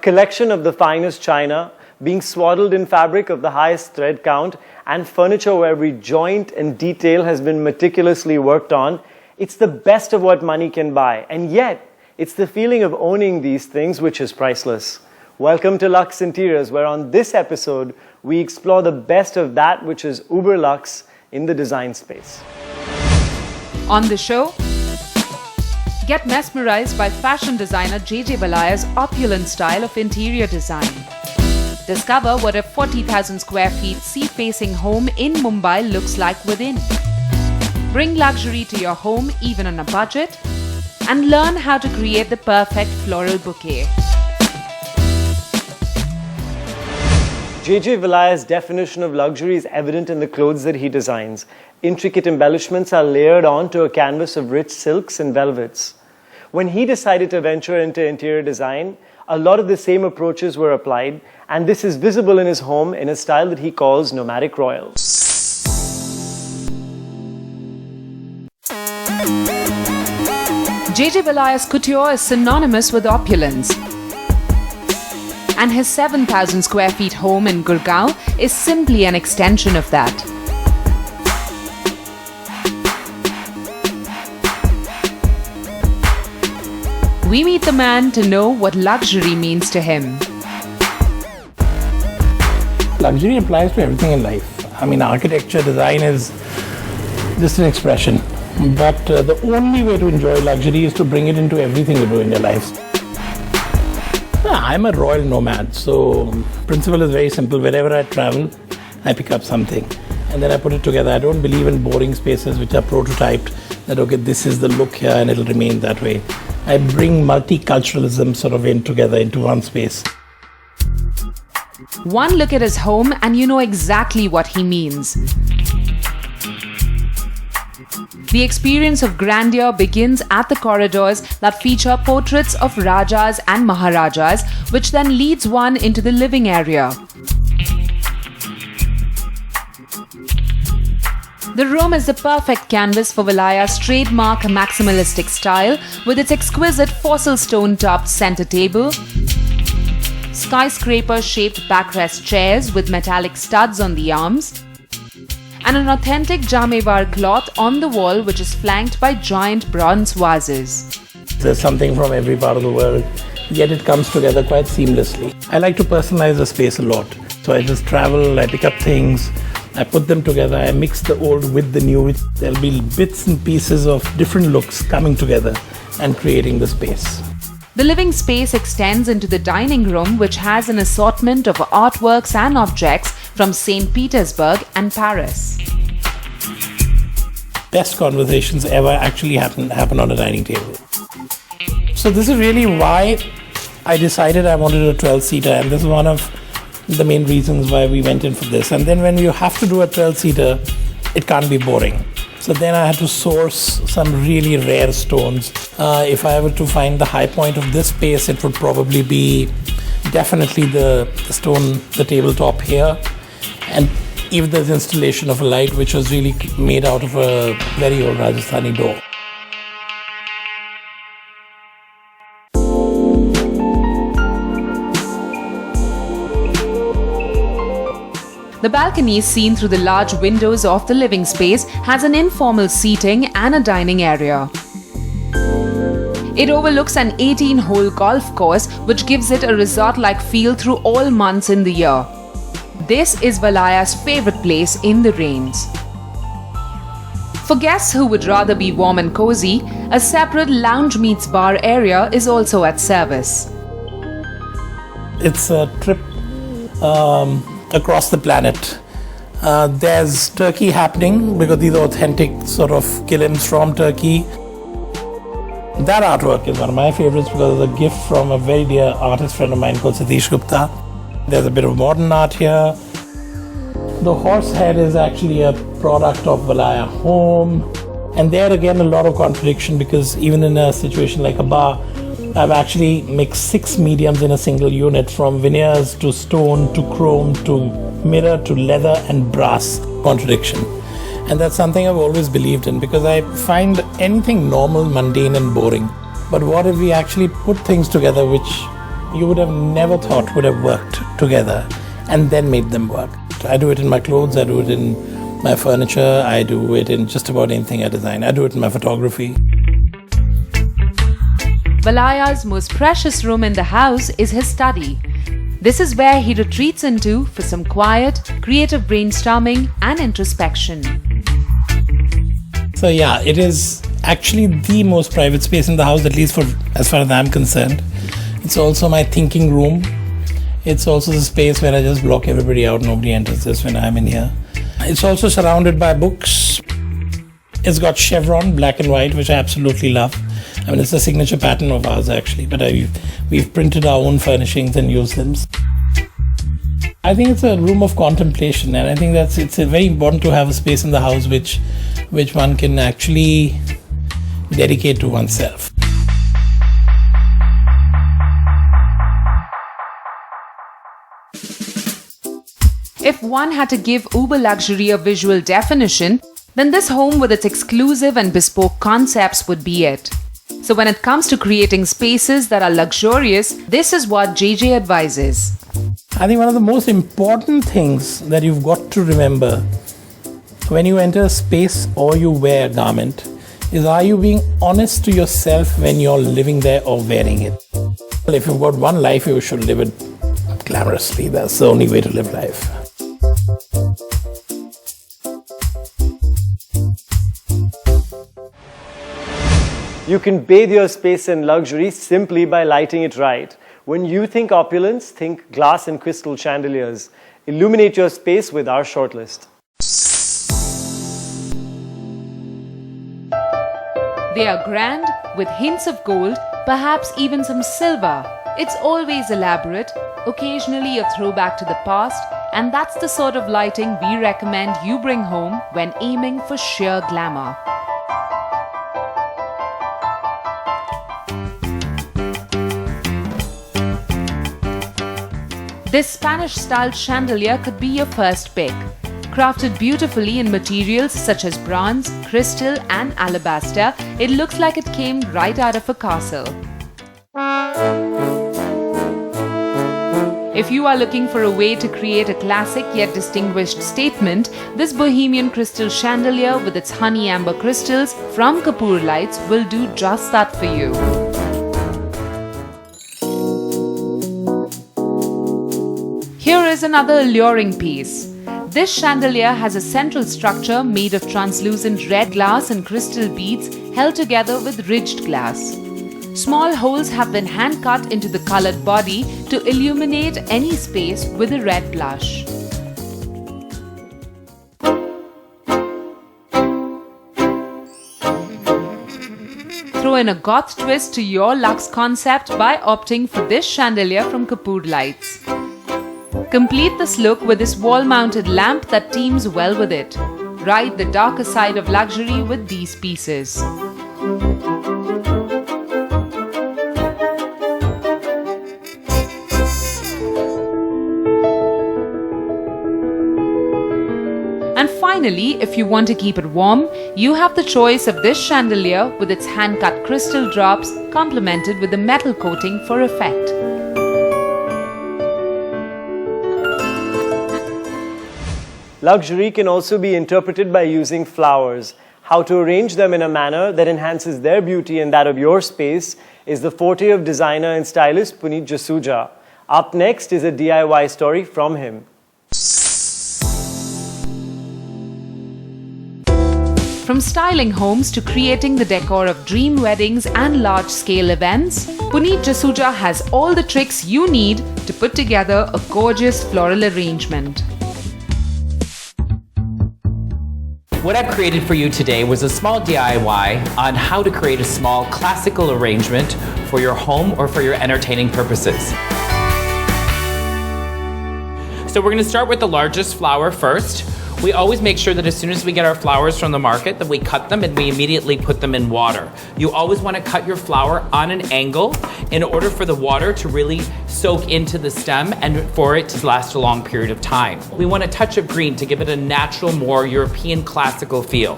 collection of the finest china, being swaddled in fabric of the highest thread count, and furniture where every joint and detail has been meticulously worked on. It's the best of what money can buy, and yet it's the feeling of owning these things which is priceless. Welcome to Luxe Interiors, where on this episode we explore the best of that which is uber luxe in the design space. On the show, get mesmerized by fashion designer JJ Valaya's opulent style of interior design. Discover what a 40,000 square feet sea-facing home in Mumbai looks like within. Bring luxury to your home even on a budget, and learn how to create the perfect floral bouquet. JJ Valaya's definition of luxury is evident in the clothes that he designs. Intricate embellishments are layered onto a canvas of rich silks and velvets. When he decided to venture into interior design, a lot of the same approaches were applied, and this is visible in his home in a style that he calls nomadic royal. JJ Valaya's couture is synonymous with opulence, and his 7,000 square feet home in Gurgaon is simply an extension of that. We meet the man to know what luxury means to him. Luxury applies to everything in life. I mean, architecture, design is just an expression. But the only way to enjoy luxury is to bring it into everything you do in your life. I'm a royal nomad, so principle is very simple. Wherever I travel, I pick up something and then I put it together. I don't believe in boring spaces which are prototyped, that okay, this is the look here and it'll remain that way. I bring multiculturalism sort of in together into one space. One look at his home and you know exactly what he means. The experience of grandeur begins at the corridors that feature portraits of Rajas and Maharajas, which then leads one into the living area. The room is the perfect canvas for Valaya's trademark maximalistic style, with its exquisite fossil stone-topped center table, skyscraper-shaped backrest chairs with metallic studs on the arms, and an authentic Jamewar cloth on the wall which is flanked by giant bronze vases. There's something from every part of the world, yet it comes together quite seamlessly. I like to personalize the space a lot. So I just travel, I pick up things, I put them together, I mix the old with the new. There'll be bits and pieces of different looks coming together and creating the space. The living space extends into the dining room, which has an assortment of artworks and objects from St. Petersburg and Paris. Best conversations ever actually happen on a dining table. So this is really why I decided I wanted a 12-seater, and this is one of the main reasons why we went in for this. And then when you have to do a 12-seater, it can't be boring. So then I had to source some really rare stones. If I were to find the high point of this space, it would probably be definitely the stone, the tabletop here. And even there's installation of a light which was really made out of a very old Rajasthani door. The balcony, seen through the large windows of the living space, has an informal seating and a dining area. It overlooks an 18-hole golf course, which gives it a resort-like feel through all months in the year. This is Valaya's favorite place in the rains. For guests who would rather be warm and cozy, a separate lounge meets bar area is also at service. It's a trip across the planet. There's Turkey happening because these are authentic sort of kilims from Turkey. That artwork is one of my favorites because it's a gift from a very dear artist friend of mine called Satish Gupta. There's a bit of modern art here. The horse head is actually a product of Valaya home. And there again a lot of contradiction, because even in a situation like a bar, I've actually mixed 6 mediums in a single unit, from veneers to stone to chrome to mirror to leather and brass. Contradiction. And that's something I've always believed in, because I find anything normal, mundane and boring. But what if we actually put things together which you would have never thought would have worked together and then made them work. I do it in my clothes, I do it in my furniture, I do it in just about anything I design. I do it in my photography. Valaya's most precious room in the house is his study. This is where he retreats into for some quiet, creative brainstorming and introspection. So yeah, it is actually the most private space in the house, at least for as far as I'm concerned. It's also my thinking room. It's also the space where I just block everybody out. Nobody enters this when I'm in here. It's also surrounded by books. It's got chevron, black and white, which I absolutely love. I mean, it's a signature pattern of ours actually, but we've printed our own furnishings and used them. I think it's a room of contemplation, and I think it's very important to have a space in the house which one can actually dedicate to oneself. If one had to give uber luxury a visual definition, then this home with its exclusive and bespoke concepts would be it. So when it comes to creating spaces that are luxurious, this is what JJ advises. I think one of the most important things that you've got to remember when you enter a space or you wear a garment is, are you being honest to yourself when you're living there or wearing it? Well, if you've got one life, you should live it glamorously. That's the only way to live life. You can bathe your space in luxury simply by lighting it right. When you think opulence, think glass and crystal chandeliers. Illuminate your space with our shortlist. They are grand, with hints of gold, perhaps even some silver. It's always elaborate, occasionally a throwback to the past, and that's the sort of lighting we recommend you bring home when aiming for sheer glamour. This Spanish-styled chandelier could be your first pick. Crafted beautifully in materials such as bronze, crystal and alabaster, it looks like it came right out of a castle. If you are looking for a way to create a classic yet distinguished statement, this bohemian crystal chandelier with its honey amber crystals from KAPUR lights will do just that for you. Here is another alluring piece. This chandelier has a central structure made of translucent red glass and crystal beads held together with ridged glass. Small holes have been hand-cut into the colored body to illuminate any space with a red blush. Throw in a goth twist to your luxe concept by opting for this chandelier from KAPUR lights. Complete this look with this wall-mounted lamp that teams well with it. Ride the darker side of luxury with these pieces. And finally, if you want to keep it warm, you have the choice of this chandelier with its hand-cut crystal drops complemented with a metal coating for effect. Luxury can also be interpreted by using flowers. How to arrange them in a manner that enhances their beauty and that of your space is the forte of designer and stylist Punit Jasuja. Up next is a DIY story from him. From styling homes to creating the decor of dream weddings and large-scale events, Punit Jasuja has all the tricks you need to put together a gorgeous floral arrangement. What I've created for you today was a small DIY on how to create a small classical arrangement for your home or for your entertaining purposes. So we're going to start with the largest flower first. We always make sure that as soon as we get our flowers from the market that we cut them and we immediately put them in water. You always want to cut your flower on an angle in order for the water to really soak into the stem and for it to last a long period of time. We want a touch of green to give it a natural, more European classical feel.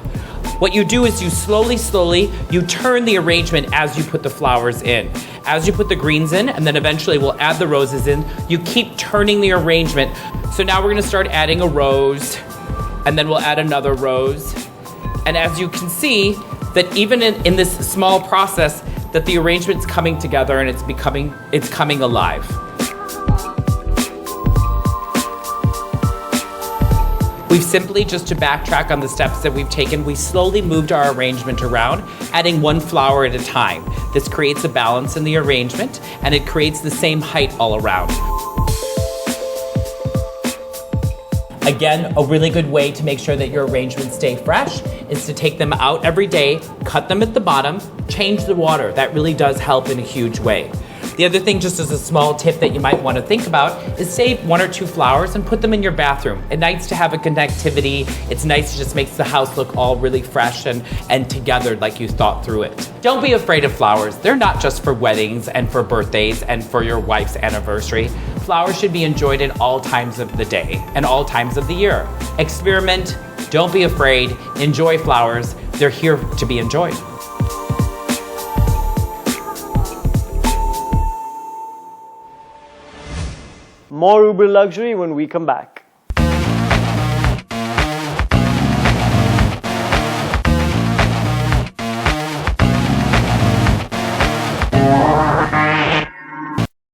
What you do is you slowly, you turn the arrangement as you put the flowers in. As you put the greens in, and then eventually we'll add the roses in, you keep turning the arrangement. So now we're gonna start adding a rose, and then we'll add another rose. And as you can see, that even in this small process, that the arrangement's coming together and it's coming alive. We've simply, just to backtrack on the steps that we've taken, we slowly moved our arrangement around, adding one flower at a time. This creates a balance in the arrangement, and it creates the same height all around. Again, a really good way to make sure that your arrangements stay fresh is to take them out every day, cut them at the bottom, change the water. That really does help in a huge way. The other thing, just as a small tip that you might want to think about, is save 1 or 2 flowers and put them in your bathroom. It's nice to have a connectivity. It's nice, it just makes the house look all really fresh and together, like you thought through it. Don't be afraid of flowers. They're not just for weddings and for birthdays and for your wife's anniversary. Flowers should be enjoyed at all times of the day and all times of the year. Experiment, don't be afraid, enjoy flowers. They're here to be enjoyed. More Uber luxury when we come back.